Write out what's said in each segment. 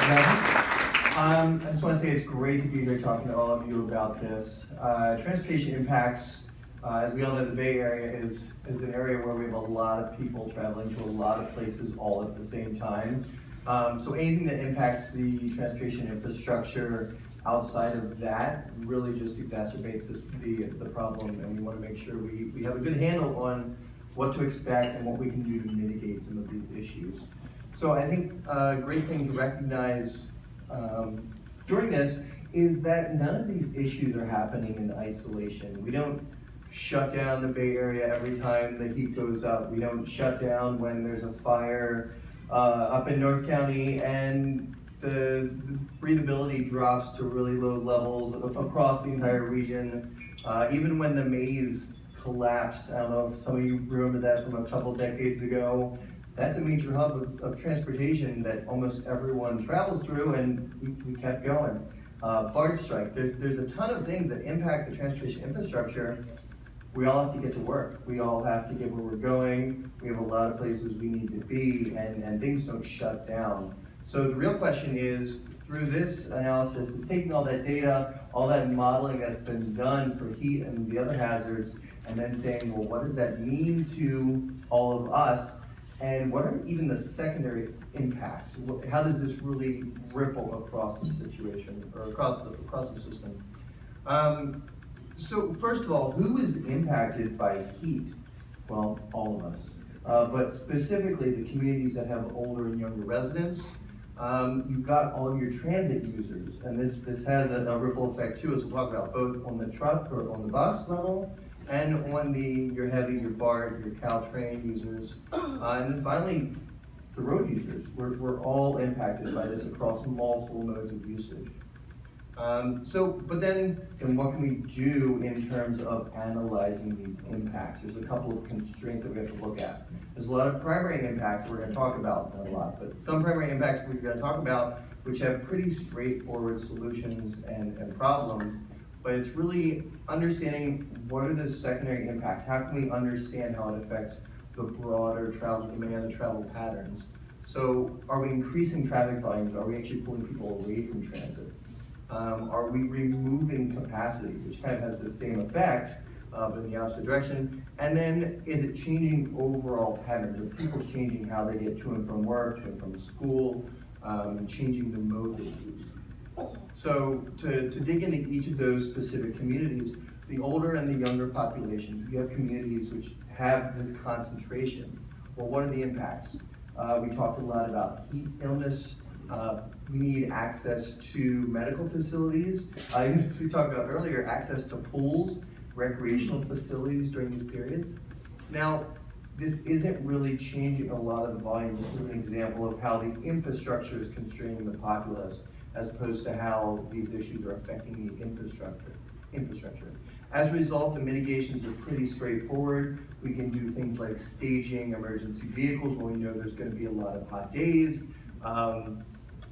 I just want to say it's great to be here talking to all of you about this. Transportation impacts, as we all know, the Bay Area is an area where we have a lot of people traveling to a lot of places all at the same time. So anything that impacts the transportation infrastructure outside of that really just exacerbates the problem, and we want to make sure we have a good handle on what to expect and what we can do to mitigate some of these issues. So I think a great thing to recognize during this is that none of these issues are happening in isolation. We don't shut down the Bay Area every time the heat goes up. We don't shut down when there's a fire up in North County and the breathability drops to really low levels across the entire region. Even when the maze collapsed, I don't know if some of you remember that from a couple decades ago. That's a major hub of transportation that almost everyone travels through, and we kept going. BART strike, there's a ton of things that impact the transportation infrastructure. We all have to get to work. We all have to get where we're going. We have a lot of places we need to be, and things don't shut down. So the real question is, through this analysis, is taking all that data, all that modeling that's been done for heat and the other hazards, and then saying, well, what does that mean to all of us? And what are even the secondary impacts? How does this really ripple across the situation or across the system? So first of all, who is impacted by heat? Well, all of us. But specifically the communities that have older and younger residents. You've got all of your transit users, and this has a ripple effect too, as we'll talk about, both on the truck or on the bus level, and on your heavy, your BART, your Caltrain users, and then finally, the road users. We're all impacted by this across multiple modes of usage. But then what can we do in terms of analyzing these impacts? There's a couple of constraints that we have to look at. There's a lot of primary impacts we're going to talk about, not a lot, but some primary impacts we're going to talk about which have pretty straightforward solutions and problems. But it's really understanding what are the secondary impacts. How can we understand how it affects the broader travel demand, the travel patterns? So are we increasing traffic volumes? Are we actually pulling people away from transit? Are we removing capacity, which kind of has the same effect, but in the opposite direction? And then is it changing overall patterns? Are people changing how they get to and from work, to and from school, and changing the mode they use? So to dig into each of those specific communities, the older and the younger populations, you have communities which have this concentration. Well, what are the impacts? We talked a lot about heat illness. We need access to medical facilities. As we talked about earlier, access to pools, recreational facilities during these periods. Now, this isn't really changing a lot of the volume. This is an example of how the infrastructure is constraining the populace, as opposed to how these issues are affecting the infrastructure. As a result, the mitigations are pretty straightforward. We can do things like staging emergency vehicles when we know there's going to be a lot of hot days,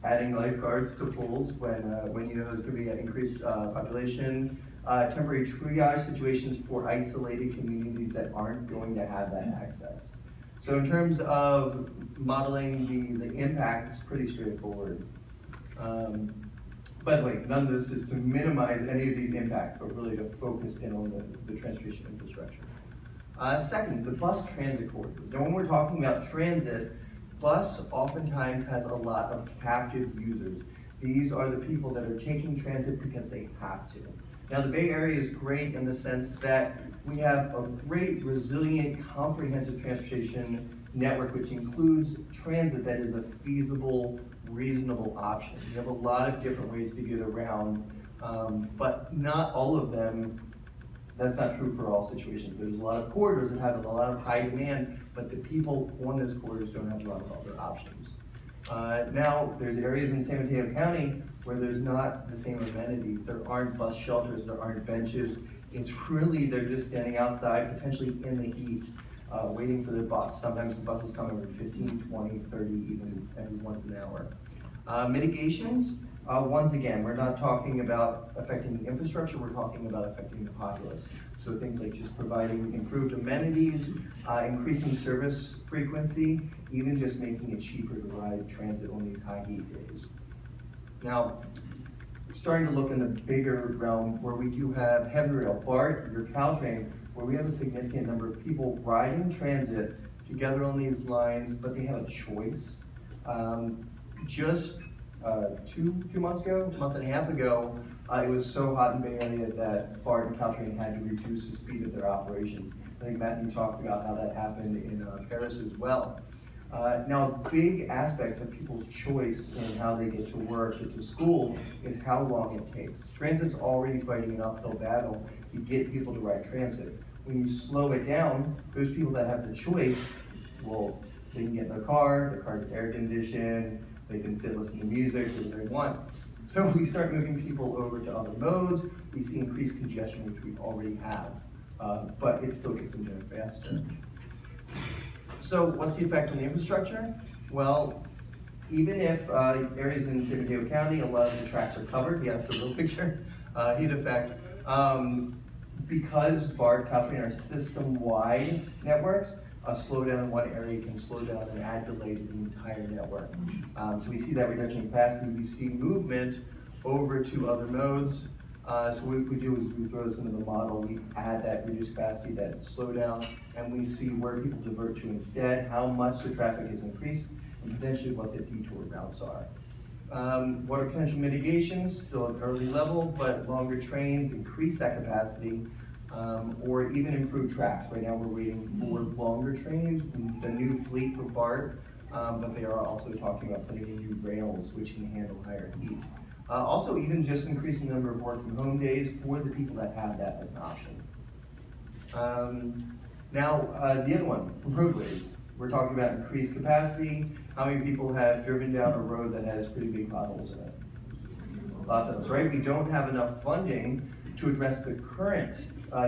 adding lifeguards to pools when you know there's going to be an increased population, temporary triage situations for isolated communities that aren't going to have that access. So in terms of modeling the impact, it's pretty straightforward. By the way, none of this is to minimize any of these impacts, but really to focus in on the transportation infrastructure. Second, the bus transit corridors. Now when we're talking about transit, bus oftentimes has a lot of captive users. These are the people that are taking transit because they have to. Now the Bay Area is great in the sense that we have a great, resilient, comprehensive transportation network which includes transit that is a feasible, reasonable option. We have a lot of different ways to get around, but not all of them. That's not true for all situations. There's a lot of corridors that have a lot of high demand, but the people on those corridors don't have a lot of other options. Now, there's areas in San Mateo County where there's not the same amenities. There aren't bus shelters, there aren't benches. It's really, they're just standing outside, potentially in the heat, waiting for the bus. Sometimes the buses come every 15, 20, 30, even every once an hour. Mitigations, once again, we're not talking about affecting the infrastructure, we're talking about affecting the populace. So things like just providing improved amenities, increasing service frequency, even just making it cheaper to ride transit on these high heat days. Now, starting to look in the bigger realm where we do have heavy rail, BART, your Caltrain, where we have a significant number of people riding transit together on these lines, but they have a choice. Just two months ago, a month and a half ago, it was so hot in Bay Area that BART and Caltrain had to reduce the speed of their operations. I think Matthew talked about how that happened in Paris as well. Now, a big aspect of people's choice in how they get to work, get to school, is how long it takes. Transit's already fighting an uphill battle to get people to ride transit. When you slow it down, those people that have the choice, well, they can get in their car's air conditioned, they can sit, listen to music, whatever they want. So we start moving people over to other modes, we see increased congestion, which we already have, but it still gets them there faster. So what's the effect on the infrastructure? Well, even if areas in San Mateo County, a lot of the tracks are covered, yeah, that's a real picture, heat effect. Because BART, Caltrain are system-wide networks, a slowdown in one area can slow down and add delay to the entire network. So we see that reduction in capacity, we see movement over to other modes. So what we do is we throw this into the model, we add that reduced capacity, that slowdown, and we see where people divert to instead, how much the traffic is increased, and potentially what the detour routes are. What are potential mitigations? Still at an early level, but longer trains increase that capacity, or even improve tracks. Right now we're waiting for longer trains, the new fleet for BART, but they are also talking about putting in new rails which can handle higher heat. Also, even just increasing the number of work from home days for the people that have that as an option. Now, the other one, roadways. We're talking about increased capacity. How many people have driven down a road that has pretty big potholes in it? Lots of us, right? We don't have enough funding to address the current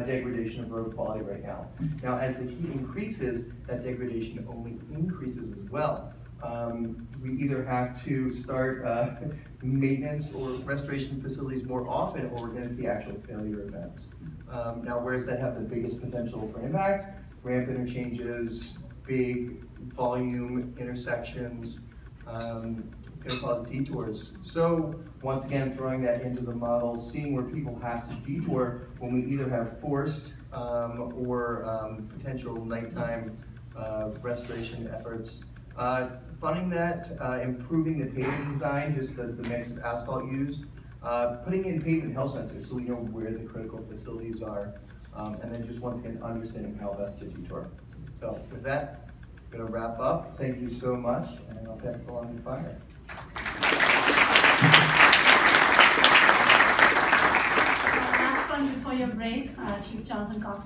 degradation of road quality right now. Now, as the heat increases, that degradation only increases as well. We either have to start maintenance or restoration facilities more often, or we're going to see actual failure events. Now, where does that have the biggest potential for impact? Ramp interchanges, big volume intersections. It's going to cause detours. So once again, throwing that into the model, seeing where people have to detour when we either have forced or potential nighttime restoration efforts. Funding that, improving the pavement design, just the mix of asphalt used, putting in pavement health sensors so we know where the critical facilities are, and then just once again understanding how best to detour. So with that, I'm going to wrap up. Thank you so much, and I'll pass it along to Fire. Last one before your break, Chief Johnson Costa.